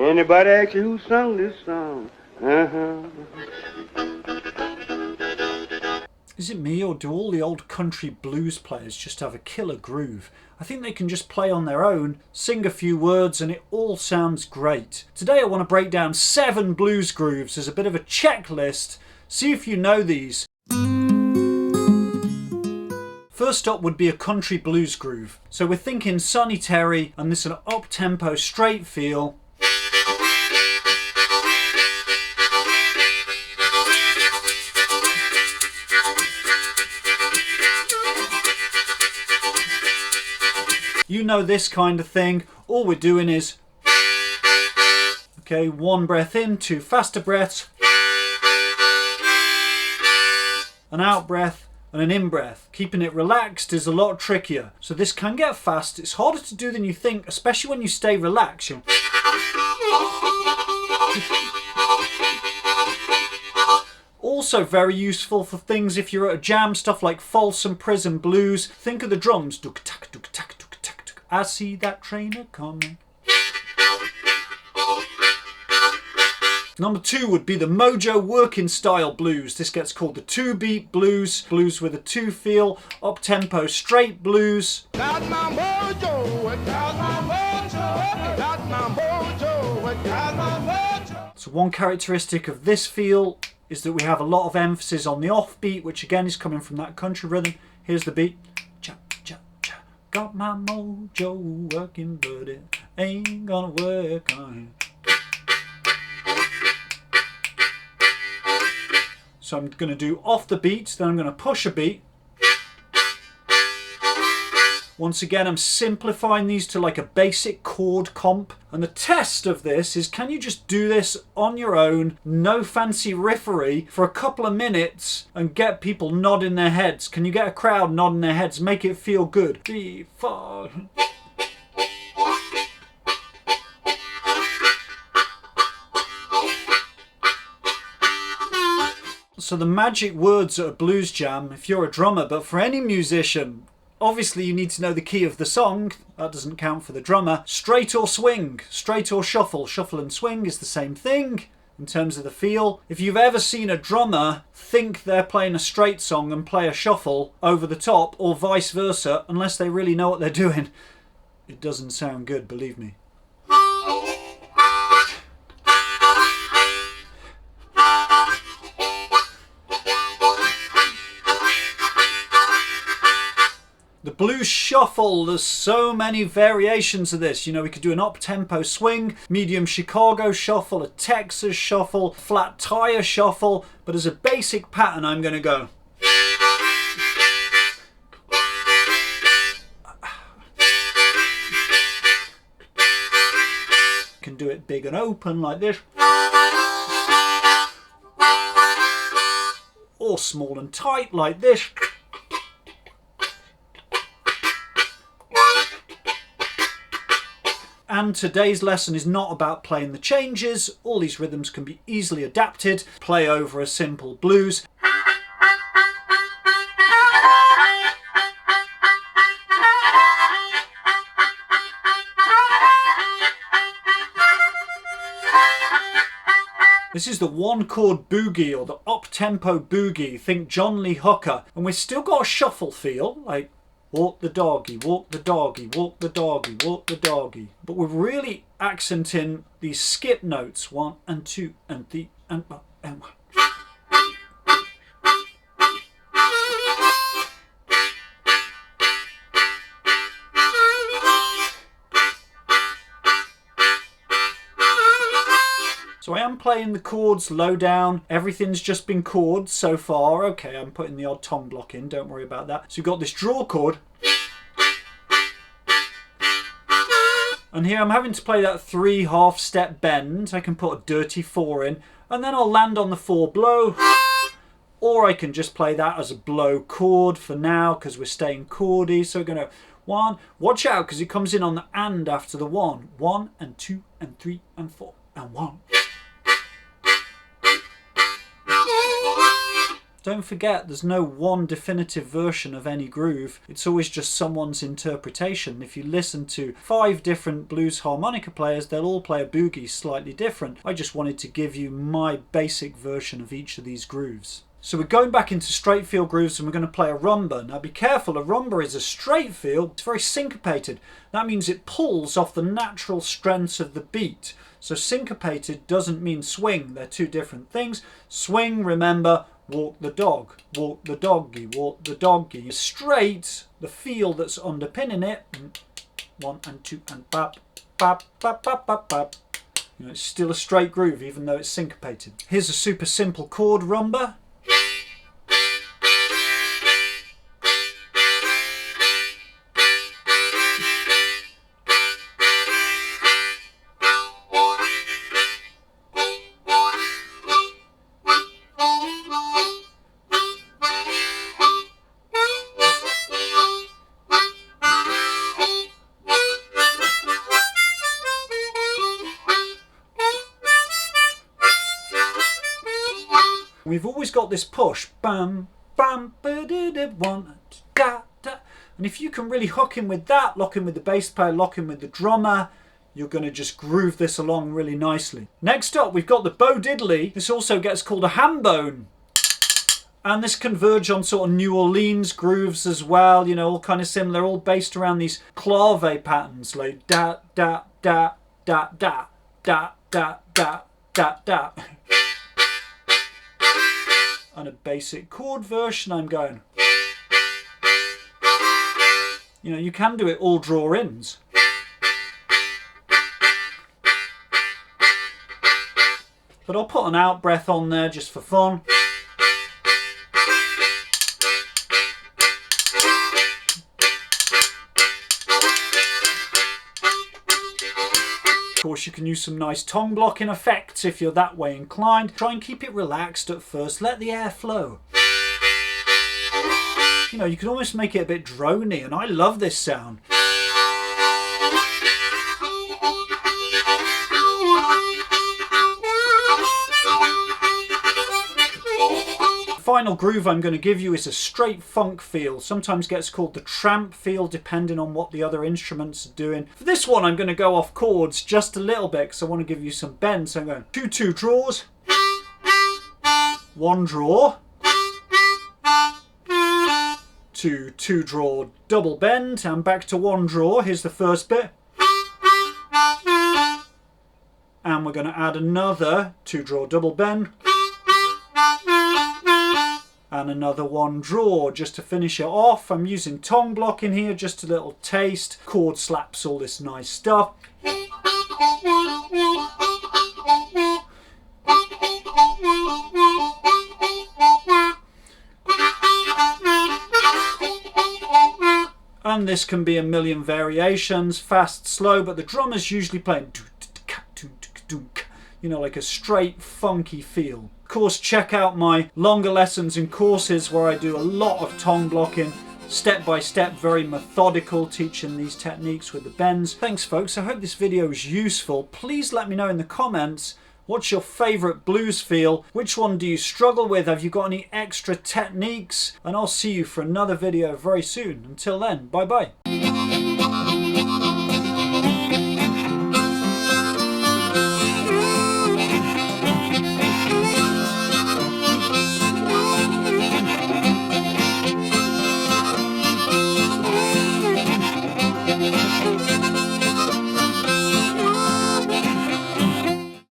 Anybody ask you who sung this song? Is it me, or do all the old country blues players just have a killer groove? I think they can just play on their own, sing a few words, and it all sounds great. Today I want to break down 7 blues grooves as a bit of a checklist. See if you know these. First up would be a country blues groove. So we're thinking Sonny Terry, and this is an up-tempo straight feel. You know this kind of thing. All we're doing is, okay, 1 breath in, 2 faster breaths, an out breath and an in breath. Keeping it relaxed is a lot trickier. So this can get fast. It's harder to do than you think, especially when you stay relaxed. Also very useful for things if you're at a jam, stuff like Folsom Prison Blues. Think of the drums. Duk-tak, duk-tak, duk-tak, duk. I see that train a-coming. Number 2 would be the Mojo working style blues. This gets called the 2-beat blues. Blues with a 2 feel, up-tempo straight blues. Got my mojo, got my mojo, got my mojo, got my mojo. So one characteristic of this feel is that we have a lot of emphasis on the offbeat, which again is coming from that country rhythm. Here's the beat. Cha, cha, cha. Got my mojo working, but it ain't gonna work on it. So I'm going to do off the beat, then I'm going to push a beat. Once again, I'm simplifying these to like a basic chord comp. And the test of this is, can you just do this on your own, no fancy riffery, for a couple of minutes and get people nodding their heads? Can you get a crowd nodding their heads? Make it feel good. 3, 4... So the magic words at a blues jam, if you're a drummer, but for any musician, obviously you need to know the key of the song. That doesn't count for the drummer. Straight or swing, straight or shuffle. Shuffle and swing is the same thing in terms of the feel. If you've ever seen a drummer think they're playing a straight song and play a shuffle over the top, or vice versa, unless they really know what they're doing, it doesn't sound good, believe me. The blues shuffle, there's so many variations of this. You know, we could do an up-tempo swing, medium Chicago shuffle, a Texas shuffle, flat tire shuffle, but as a basic pattern I'm going to go. Can do it big and open like this. Or small and tight like this. And today's lesson is not about playing the changes. All these rhythms can be easily adapted. Play over a simple blues. This is the 1-chord boogie, or the up-tempo boogie. Think John Lee Hooker. And we've still got a shuffle feel, like walk the doggy, walk the doggy, walk the doggy, walk the doggy. But we're really accenting these skip notes. 1 and 2 and 3 and 1 and 1. So I am playing the chords low down. Everything's just been chords so far. Okay, I'm putting the odd tom block in. Don't worry about that. So you've got this draw chord. And here I'm having to play that 3 half-step bend. I can put a dirty 4 in. And then I'll land on the 4 blow. Or I can just play that as a blow chord for now, because we're staying chordy. So we're going to 1. Watch out, because it comes in on the and after the 1. 1 and 2 and 3 and 4 and 1. Don't forget, there's no one definitive version of any groove. It's always just someone's interpretation. If you listen to 5 different blues harmonica players, they'll all play a boogie slightly different. I just wanted to give you my basic version of each of these grooves. So we're going back into straight feel grooves and we're going to play a rumba. Now be careful, a rumba is a straight feel. It's very syncopated. That means it pulls off the natural strengths of the beat. So syncopated doesn't mean swing. They're two different things. Swing, remember, walk the dog, walk the doggy, walk the doggy. Straight, the feel that's underpinning it. 1 and 2 and bap, bap, bap, bap, bap, bap. You know, it's still a straight groove even though it's syncopated. Here's a super simple chord rumba. We've always got this push, bam, bam, one, da, da. And if you can really hook in with that, lock in with the bass player, lock in with the drummer, you're going to just groove this along really nicely. Next up, we've got the bow diddly. This also gets called a ham bone. And this converge on sort of New Orleans grooves as well, you know, all kind of similar, all based around these clave patterns, like da, da, da, da, da, da, da, da, da, da. And a basic chord version, I'm going. You know, you can do it all draw-ins. But I'll put an out breath on there just for fun. Of course, you can use some nice tongue blocking effects if you're that way inclined. Try and keep it relaxed at first, let the air flow. You know, you can almost make it a bit drony, and I love this sound. Final groove I'm going to give you is a straight funk feel. Sometimes gets called the tramp feel depending on what the other instruments are doing. For this one I'm going to go off chords just a little bit because I want to give you some bends. So I'm going 2-2 draws, 1 draw, 2-2 draw double bend, and back to 1 draw. Here's the first bit. And we're going to add another 2 draw double bend. And another 1 draw just to finish it off. I'm using tongue blocking here, just a little taste. Chord slaps, all this nice stuff. And this can be a million variations, fast, slow, but the drummer's usually playing, you know, like a straight funky feel. Of course, check out my longer lessons and courses where I do a lot of tongue blocking, step by step, very methodical, teaching these techniques with the bends. Thanks folks, I hope this video is useful. Please let me know in the comments, what's your favourite blues feel? Which one do you struggle with? Have you got any extra techniques? And I'll see you for another video very soon. Until then, bye bye.